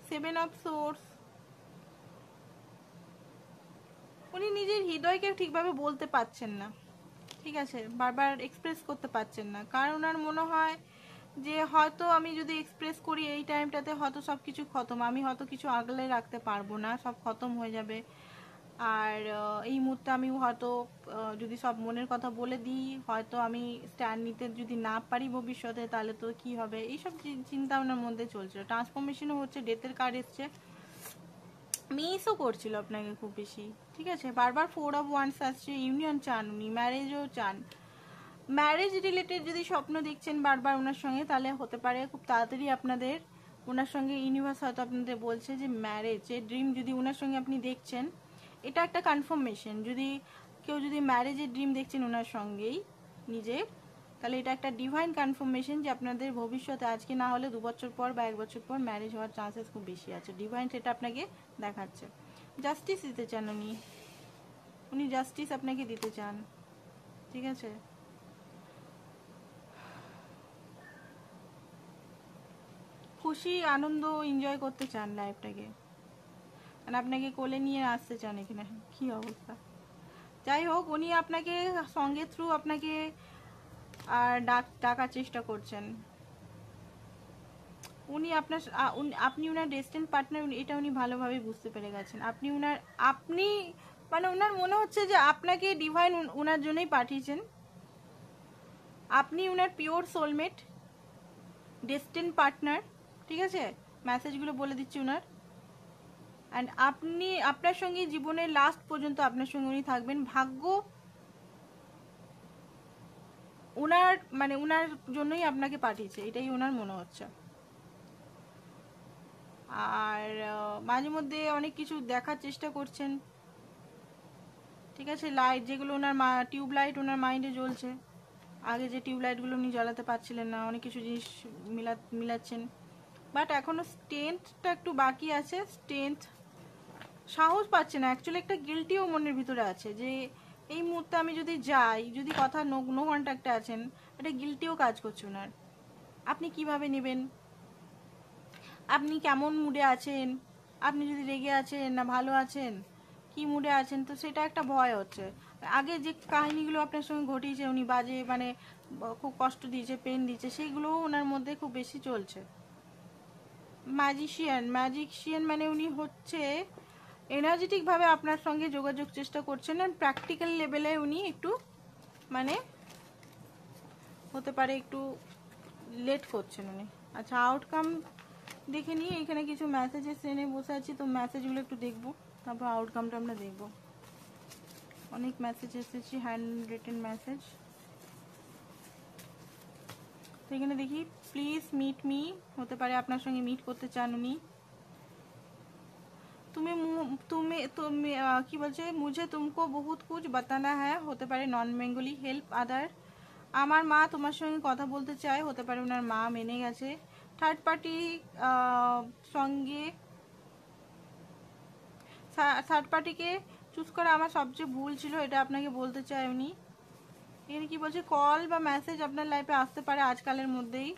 7 অফ সোর্স, উনি নিজের হৃদয়কে ঠিকভাবে বলতে পারছেন না, ঠিক আছে, বারবার এক্সপ্রেস করতে পারছেন না, কারণ ওনার মনে হয় যে হয়তো আমি যদি এক্সপ্রেস করি এই টাইমটাতে হয়তো সব কিছু খতম, আমি হয়তো কিছু আগলে রাখতে পারবো না, সব খতম হয়ে যাবে। আর এই মুহূর্তে আমি হয়তো যদি সব মনের কথা বলে দিই, হয়তো আমি স্ট্যান্ড নিতে যদি না পারি ভবিষ্যতে, তাহলে তো কি হবে, এইসব চিন্তা ভাবনার মধ্যে চলছিল। ট্রান্সফরমেশনও হচ্ছে, ডেথের কার্ড এসছে, মিসও করছিল আপনাকে খুব বেশি। ঠিক আছে, বারবার 4 অফ ওয়ান্স আসছে, ইউনিয়ন চান উনি, ম্যারেজও চান। ম্যারেজ রিলেটেড যদি স্বপ্ন দেখছেন বারবার ওনার সঙ্গে, তাহলে হতে পারে খুব তাড়াতাড়ি আপনাদের ওনার সঙ্গে ইউনিভার্স হয়তো আপনাদের বলছে যে ম্যারেজের ড্রিম যদি ওনার সঙ্গে আপনি দেখছেন, এটা একটা কনফার্মেশন। যদি কেউ যদি ম্যারেজের ড্রিম দেখছেন ওনার সঙ্গেই নিজে, তাহলে এটা একটা ডিভাইন কনফার্মেশন যে আপনাদের ভবিষ্যতে আজকে না হলে 2 বছর পর বা 1 বছর পর ম্যারেজ হওয়ার চান্সেস খুব বেশি আছে। ডিভাইন সেটা আপনাকে দেখাচ্ছে। জাস্টিস দিতে চান উনি জাস্টিস আপনাকে দিতে চান। ঠিক আছে, খুশি আনন্দ এনজয় করতে চান লাইফটাকে, আর আপনাকে কোলে নিয়ে আসতে চান এখানে। কি অবস্থা, যাই হোক, উনি আপনাকে সঙ্গে থ্রু আপনাকে আর ডাকার চেষ্টা করছেন। উনি আপনার আপনি ওনার ডেস্টিনি পার্টনার, এটা উনি ভালোভাবে বুঝতে পেরে গেছেন। আপনি মানে ওনার মনে হচ্ছে যে আপনাকে ডিভাইন ওনার জন্যই পাঠিয়েছেন। আপনি ওনার পিওর সোলমেট, ডেস্টিনি পার্টনার। ঠিক আছে, মেসেজগুলো বলে দিচ্ছি ওনার। অ্যান্ড আপনি আপনার সঙ্গে জীবনের লাস্ট পর্যন্ত আপনার সঙ্গে উনি থাকবেন। ভাগ্য ওনার মানে ওনার জন্যই আপনাকে পাঠিয়েছে, এটাই ওনার মনে হচ্ছে। আর মাঝে মধ্যে অনেক কিছু দেখার চেষ্টা করছেন। ঠিক আছে, লাইট যেগুলো ওনার টিউব লাইট ওনার মাইন্ডে জ্বলছে, আগে যে টিউব লাইটগুলো উনি জ্বালাতে পারছিলেন না, অনেক কিছু জিনিস মিলাচ্ছেন। বাট এখনো স্ট্রেংথটা একটু বাকি আছে। স্ট্রেংথ, সাহস পাচ্ছে না অ্যাকচুয়ালি, একটা গিল্টিও মনের ভিতরে আছে যে এই মুহূর্তে আমি যদি যাই, যদি কথা নো কন্ট্যাক্টে আছেন, একটা গিল্টিও কাজ করছে ওনার। আপনি কিভাবে নেবেন, আপনি কেমন মুডে আছেন, আপনি যদি রেগে আছেন না ভালো আছেন, কি মুডে আছেন, তো সেটা একটা ভয় হচ্ছে। আগে যে কাহিনীগুলো আপনার সঙ্গে ঘটিয়েছে, উনি বাজে মানে খুব কষ্ট দিয়েছে, পেন দিয়েছে, সেইগুলোও ওনার মধ্যে খুব বেশি চলছে। ম্যাজিশিয়ান মানে উনি হচ্ছে এনার্জেটিক ভাবে আপনার সঙ্গে যোগাযোগ চেষ্টা করছেন, আর প্র্যাকটিক্যাল লেভেলে উনি একটু মানে হতে পারে একটু লেট করছেন উনি। আচ্ছা, আউটকাম দেখে নিই, এখানে কিছু মেসেজেস এনে বসে আছি, তো মেসেজগুলো একটু দেখবো, তারপর আউটকামটা আমরা দেখবো। অনেক মেসেজ এসেছে, হ্যান্ড রিটেন মেসেজ। তো এখানে দেখি, প্লিজ মিট মি, হতে পারে আপনার সঙ্গে মিট করতে চান উনি। তুমি তুমি তুমি কি বলছে, মুঝে তুমকো বহুত কুছ বাতানা হ্যায়, হতে পারে নন বেঙ্গলি। হেল্প আদার, আমার মা তোমার সঙ্গে কথা বলতে চায়, হতে পারে ওনার মা মেনে গেছে। থার্ড পার্টি সঙ্গে, থার্ড পার্টিকে চুজ করা আমার সবচেয়ে ভুল ছিল, এটা আপনাকে বলতে চায় উনি। এখানে কি বলছে, কল বা মেসেজ আপনার লাইফে আসতে পারে আজকালের মধ্যেই,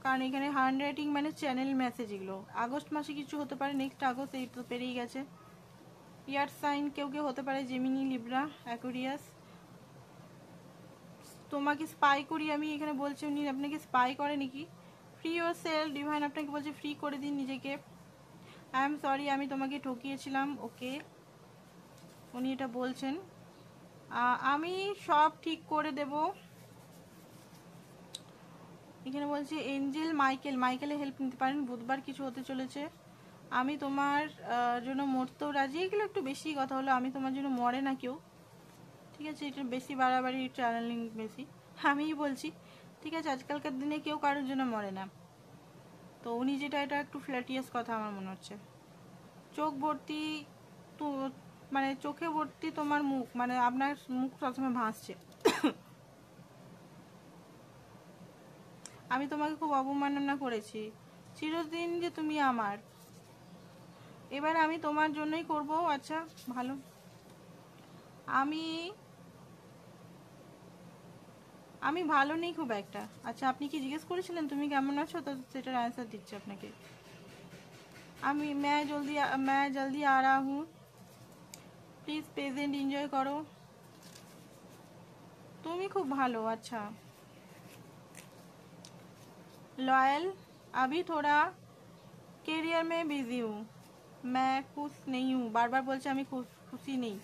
কারণ এখানে হ্যান্ড রাইটিং মানে চ্যানেল মেসেজ, এগুলো আগস্ট মাসে কিছু হতে পারে, নেক্সট আগস্ট, এই তো পেরিয়ে গেছে। ইয়ার সাইন কেউ কেউ হতে পারে জেমিনি, লিব্রা, অ্যাকুরিয়াস। তোমাকে স্পাই করি আমি, এখানে বলছে উনি আপনাকে স্পাই করে নাকি। ফ্রি ইউর সেলফ, ডিভাইন আপনাকে বলছে ফ্রি করে দিন নিজেকে। আই এম সরি, আমি তোমাকে ঠকিয়েছিলাম। ওকে, উনি এটা বলছেন, আমি সব ঠিক করে দেব। এখানে বলছে এঞ্জেল মাইকেলে হেল্প নিতে পারেন, বুধবার কিছু হতে চলেছে। আমি তোমার জন্য মরতেও রাজি, এগুলো একটু বেশি কথা হলো, আমি তোমার জন্য মরে না কেউ। ঠিক আছে, এটা বেশি বাড়াবাড়ি, চ্যানেলিং বেশি, আমিই বলছি। ঠিক আছে, আজকালকার দিনে কেউ কারোর জন্য মরে না। তো উনি যেটা, এটা একটু ফ্ল্যাটিয়াস কথা আমার মনে হচ্ছে। চোখ ভর্তি, তো মানে চোখে ভর্তি তোমার মুখ, মানে আপনার মুখ সবসময় ভাসছে। আমি তোমাকে খুব অবমাননা করেছি, চিরদিন যে তুমি আমার, এবার আমি তোমার জন্যই করব। আচ্ছা, ভালো। আমি আমি ভালো নেই খুব একটা। আচ্ছা, আপনি কি জিজ্ঞেস করেছিলেন তুমি কেমন আছো, তো সেটার অ্যান্সার দিচ্ছি আপনাকে। मैं जल्दी आ रहा हूँ, প্লিজ প্রেজেন্ট এনজয় করো। তুমি খুব ভালো। আচ্ছা, लॉयल, अभी थोड़ा कैरियर में बिजी हूँ, मैं खुश नहीं हूँ, बार बार बोलছে আমি খুশি নেই।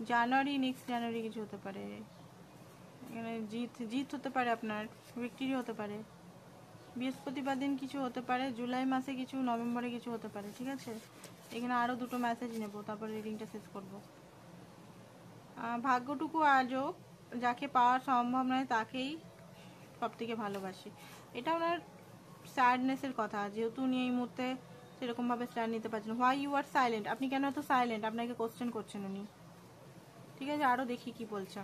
জানুয়ারি, নেক্সট জানুয়ারি কিছু হতে পারে, এখানে জিত হতে পারে, আপনার ভিক্টরি হতে পারে, বৃহস্পতিবার দিন কিছু হতে পারে, জুলাই মাসে কিছু, নভেম্বরে কিছু হতে পারে। ঠিক আছে, এখানে আরও দুটো মেসেজ নেব, তারপর রিডিংটা শেষ করব। ভাগ্যটুকু আজও যাকে পাওয়া সম্ভব নয় তাকেই সব থেকে ভালোবাসি। এটা ওনার স্যাডনেসের কথা, যেহেতু উনি এই মুহূর্তে সেরকমভাবে স্ট্যান্ড নিতে পারছেন। হোয়াই ইউ আর সাইলেন্ট, আপনি কেন এত সাইলেন্ট, আপনাকে কোশ্চেন করছেন উনি। ঠিক আছে, আরও দেখি কি বলছে।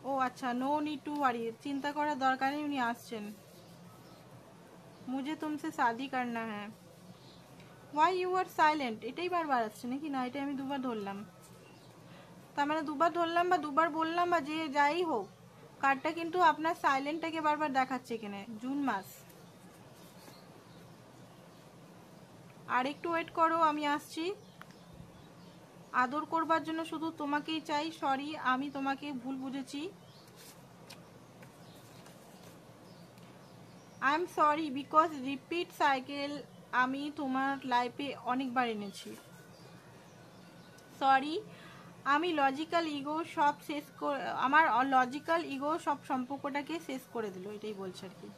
ও আচ্ছা, নো নিড টু ওয়ারি, চিন্তা করার দরকার নেই, উনি আসছেন। মুঝে তুমসে শাদি করনা হ্যায়। হোয়াই ইউ আর সাইলেন্ট, এটাই বারবার আসছে নাকি? না, এটাই আমি দুবার ধরলাম, তার মানে দুবার ধরলাম বা দুবার বললাম বা যে যাই হোক, কার্ডটা কিন্তু আপনার সাইলেন্টটাকে বারবার দেখাচ্ছে এখানে। জুন মাস, আর একটু ওয়েট করো, আমি আসছি। আদর করবার জন্য শুধু তোমাকেই চাই, সরি আমি তোমাকে ভুল বুঝেছি, I am sorry because repeat cycle আমি তোমার লাইফে অনেকবার এনেছি। সরি, আমি লজিক্যাল ইগো সব শেষ করে, আমার লজিক্যাল ইগো সব সম্পর্কটাকে শেষ করে দিল, এটাই বলছে আর কি।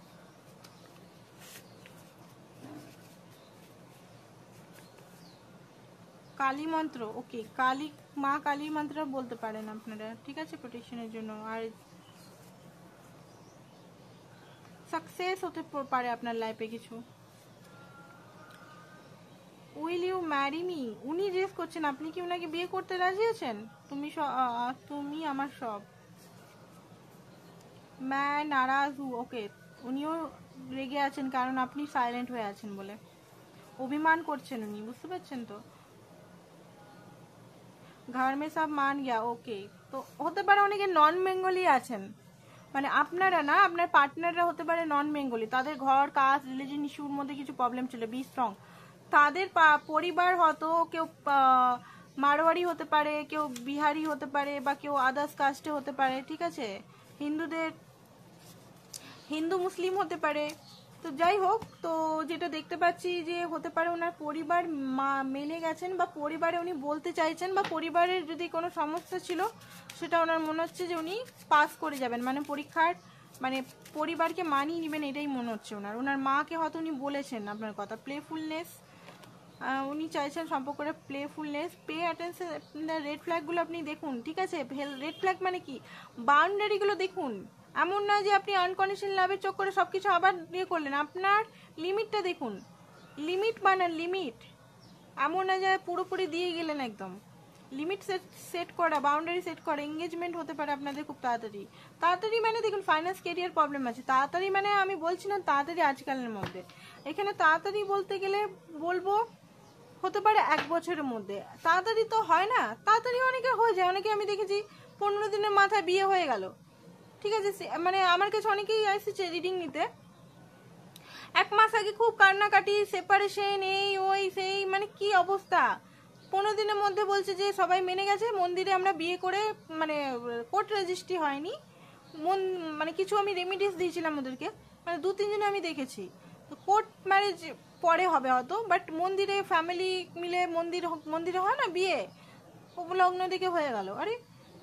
কালী মন্ত্র, ওকে, কালী মা কালীর মন্ত্র বলতে পারেন আপনারা, ঠিক আছে, প্রোটেকশনের জন্য। আর সাকসেস হতে পারে আপনার লাইফে কিছু। উইল ইউ ম্যারি মি, উনি জিজ্ঞেস করছেন আপনি কি ওনাকে বিয়ে করতে রাজি আছেন। তুমি আমার সব। मैं नाराज हूँ, ওকে, উনিও রেগে আছেন কারণ আপনি সাইলেন্ট হয়ে আছেন বলে, অভিমান করছেন উনি, বুঝতে পারছেন তো। ঘর মে সব মান গিয়া, ওকে, তো হতে পারে অনেকে নন বেঙ্গলি আছেন, মানে আপনারা না, আপনার পার্টনাররা হতে পারে নন বেঙ্গলি, তাদের ঘর কাস্ট রিলিজিয়ন ইস্যুর মধ্যে কিছু প্রবলেম ছিল, বি স্ট্রং। তাদের পরিবার হয়তো কেউ মারোয়ারি হতে পারে, কেউ বিহারি হতে পারে, বা কেউ আদার্স কাস্টে হতে পারে, ঠিক আছে, হিন্দু মুসলিম হতে পারে। তো যাই হোক, তো যেটা দেখতে পাচ্ছি যে হতে পারে ওনার পরিবার মেনে গেছেন, বা পরিবারে উনি বলতে চাইছেন, বা পরিবারের যদি কোনো সমস্যা ছিল সেটা ওনার মনে হচ্ছে যে উনি পাস করে যাবেন, মানে পরীক্ষার, মানে পরিবারকে মানিয়ে নেবেন, এটাই মনে হচ্ছে ওনার। ওনার মাকে হয়তো উনি বলেছেন আপনার কথা, প্লেফুলনেস, উনি চাইছেন সম্পর্কটা প্লেফুলনেস, পে অ্যাটেনশন, রেড ফ্ল্যাগগুলো আপনি দেখুন, ঠিক আছে। রেড ফ্ল্যাগ মানে কি, বাউন্ডারিগুলো দেখুন, এমন না যে আপনি আনকন্ডিশনাল লাভের চক্করে সব কিছু আবার ইয়ে করলেন, আপনার লিমিটটা দেখুন, লিমিট বানান, লিমিট, এমন না যে পুরোপুরি দিয়ে গেলেন একদম। লিমিট সেট করা, বাউন্ডারি সেট করা, এঙ্গেজমেন্ট হতে পারে আপনাদের খুব তাড়াতাড়ি। তাড়াতাড়ি মানে দেখুন, ফাইন্যান্স কেরিয়ার প্রবলেম আছে, তাড়াতাড়ি মানে আমি বলছি না তাড়াতাড়ি আজকালের মধ্যে, এখানে তাড়াতাড়ি বলতে গেলে বলবো হতে পারে 1 বছরের মধ্যে। তাড়াতাড়ি তো হয় না, তাড়াতাড়ি অনেকে হয়ে যায়, অনেকে আমি দেখেছি 15 দিনের মাথায় বিয়ে হয়ে গেল, ঠিক আছে। মানে আমার কাছে অনেকেই এসেছে রিডিং নিতে, 1 মাস আগে খুব কান্নাকাটি, সেপারেশন, এই ওই সেই, মানে কি অবস্থা, 15 দিনের মধ্যে বলছে যে সবাই মেনে গেছে, মন্দিরে আমরা বিয়ে করে, মানে কোর্ট রেজিস্ট্রি হয়নি, মানে কিছু আমি রেমিডিস দিয়েছিলাম ওদেরকে, মানে 2-3 জন আমি দেখেছি, তো কোর্ট ম্যারেজ পরে হবে হয়তো, বাট মন্দিরে ফ্যামিলি মিলে মন্দিরে হয় না বিয়ে, লগ্ন দিকে হয়ে গেল। আরে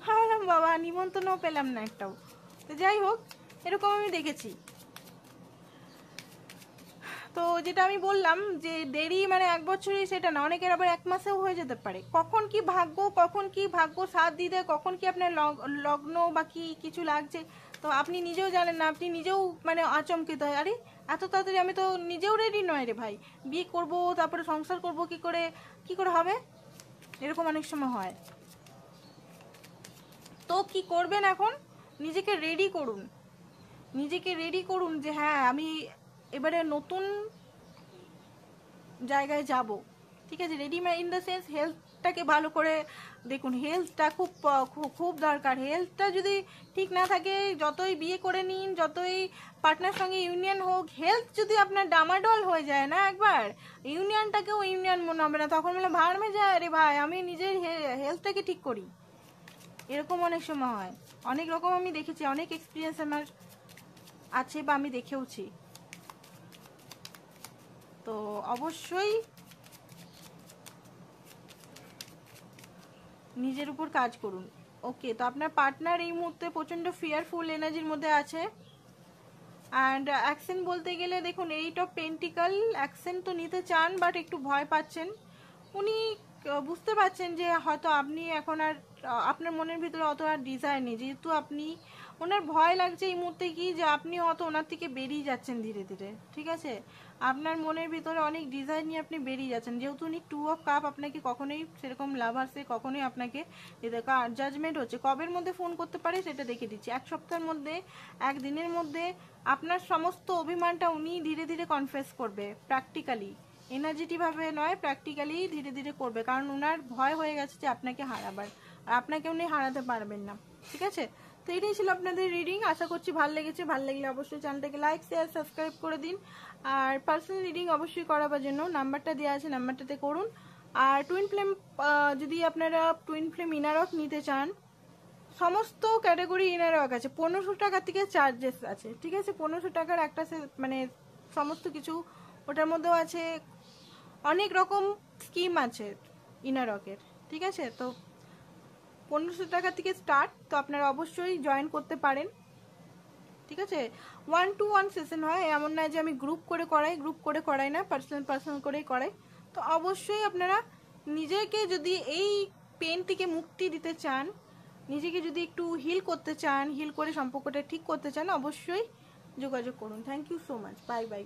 ভাবলাম বাবা, নিমন্ত্রণও পেলাম না একটাও। তো যাই হোক, এরকম আমি দেখেছি। তো যেটা আমি বললাম যে দেরি মানে 1 বছরই, সেটা না, অনেকের আবার 1 মাসেও হয়ে যেতে পারে। কখন কি ভাগ্য সাথ দিতে, কখন কি আপনার লগ্ন বা কি কিছু লাগছে, তো আপনি নিজেও জানেন না, আপনি নিজেও মানে আচমকিত হয়, আরে এত তাড়াতাড়ি আমি তো নিজেও রেডি নয় রে ভাই, বিয়ে করব তারপরে সংসার করব, কি করে হবে, এরকম অনেক সময় হয়। তো কি করবেন এখন, নিজেকে রেডি করুন যে হ্যাঁ আমি এবারে নতুন জায়গায় যাব, ঠিক আছে। রেডি ইন দ্য সেন্স হেলথটাকে ভালো করে দেখুন, হেলথটা খুব খুব দরকার। হেলথটা যদি ঠিক না থাকে, যতই বিয়ে করে নিন, যতই পার্টনার সঙ্গে ইউনিয়ন হোক, হেলথ যদি আপনার ডামাডোল হয়ে যায় না একবার, ইউনিয়নটাকেও ইউনিয়ন মনে হবে না, তখন বলে ভাড়মে যায়, আরে ভাই আমি নিজের হেলথটাকে ঠিক করি। এরকম অনেক সময় হয়, অনেক রকম আমি দেখেছি, অনেক এক্সপিরিয়েন্স আমার আছে বা আমি দেখেওছি। তো অবশ্যই নিজের উপর কাজ করুন। ওকে, তো আপনার পার্টনার এই মুহূর্তে প্রচন্ড ফিয়ারফুল এনার্জির মধ্যে আছে। অ্যান্ড অ্যাকশন বলতে গেলে দেখুন, 8 অফ পেন্টিকল, অ্যাকশন তো নিতে চান বাট একটু ভয় পাচ্ছেন। উনি বুঝতে পারছেন যে হয়তো আপনি এখন আর আপনার মনের ভিতরে অত আর ডিজায়ার নেই, যেহেতু আপনি, ওনার ভয় লাগছে এই মুহূর্তে কি যে আপনি হয়তো ওনার থেকে বেরিয়ে যাচ্ছেন ধীরে ধীরে। ঠিক আছে, আপনার মনের ভিতরে অনেক ডিজাইন নিয়ে আপনি বেরিয়ে যাচ্ছেন, যেহেতু উনি 2 অফ কাপ, আপনাকে কখনোই সেরকম লাভার্সে কখনোই আপনাকে জাজমেন্ট হচ্ছে। কবের মধ্যে ফোন করতে পারে সেটা দেখে দিচ্ছি, 1 সপ্তাহের মধ্যে, 1 দিনের মধ্যে আপনার সমস্ত অভিমানটা উনি ধীরে ধীরে কনফেস করবে, প্র্যাকটিক্যালি, এনার্জেটিকভাবে নয়, প্র্যাকটিক্যালি ধীরে ধীরে করবে, কারণ ওনার ভয় হয়ে গেছে যে আপনাকে হারাবার, আর আপনাকে উনি হারাতে পারবেন না। ঠিক আছে, তো এটাই ছিল আপনাদের রিডিং। আশা করছি ভালো লেগেছে। ভালো লাগলে অবশ্যই চ্যানেলটাকে লাইক, শেয়ার, সাবস্ক্রাইব করে দিন। আর পার্সোনাল রিডিং অবশ্যই করাবার জন্য নাম্বারটা দেওয়া আছে, নাম্বারটাতে করুন। আর টুইন ফ্লেম, যদি আপনারা টুইন ফ্লেম ইনারক নিতে চান, সমস্ত ক্যাটাগরি ইনারক আছে, 1500 টাকা থেকে চার্জেস আছে। ঠিক আছে, 1500 টাকার একটা মানে সমস্ত কিছু ওটার মধ্যেও আছে, অনেক রকম স্কিম আছে ইনারকের। ঠিক আছে, তো 1500 টাকা থেকে স্টার্ট, তো আপনারা অবশ্যই জয়েন করতে পারেন। ঠিক আছে, 1-to-1 সেশন হয়, এমন না যে আমি গ্রুপ করে করাই না, পার্সোনাল করেই করাই। তো অবশ্যই আপনারা নিজেকে যদি এই পেন থেকে মুক্তি দিতে চান, নিজেকে যদি একটু হিল করতে চান, হিল করে সম্পর্কটা ঠিক করতে চান, অবশ্যই যোগাযোগ করুন। Thank you so much, bye by.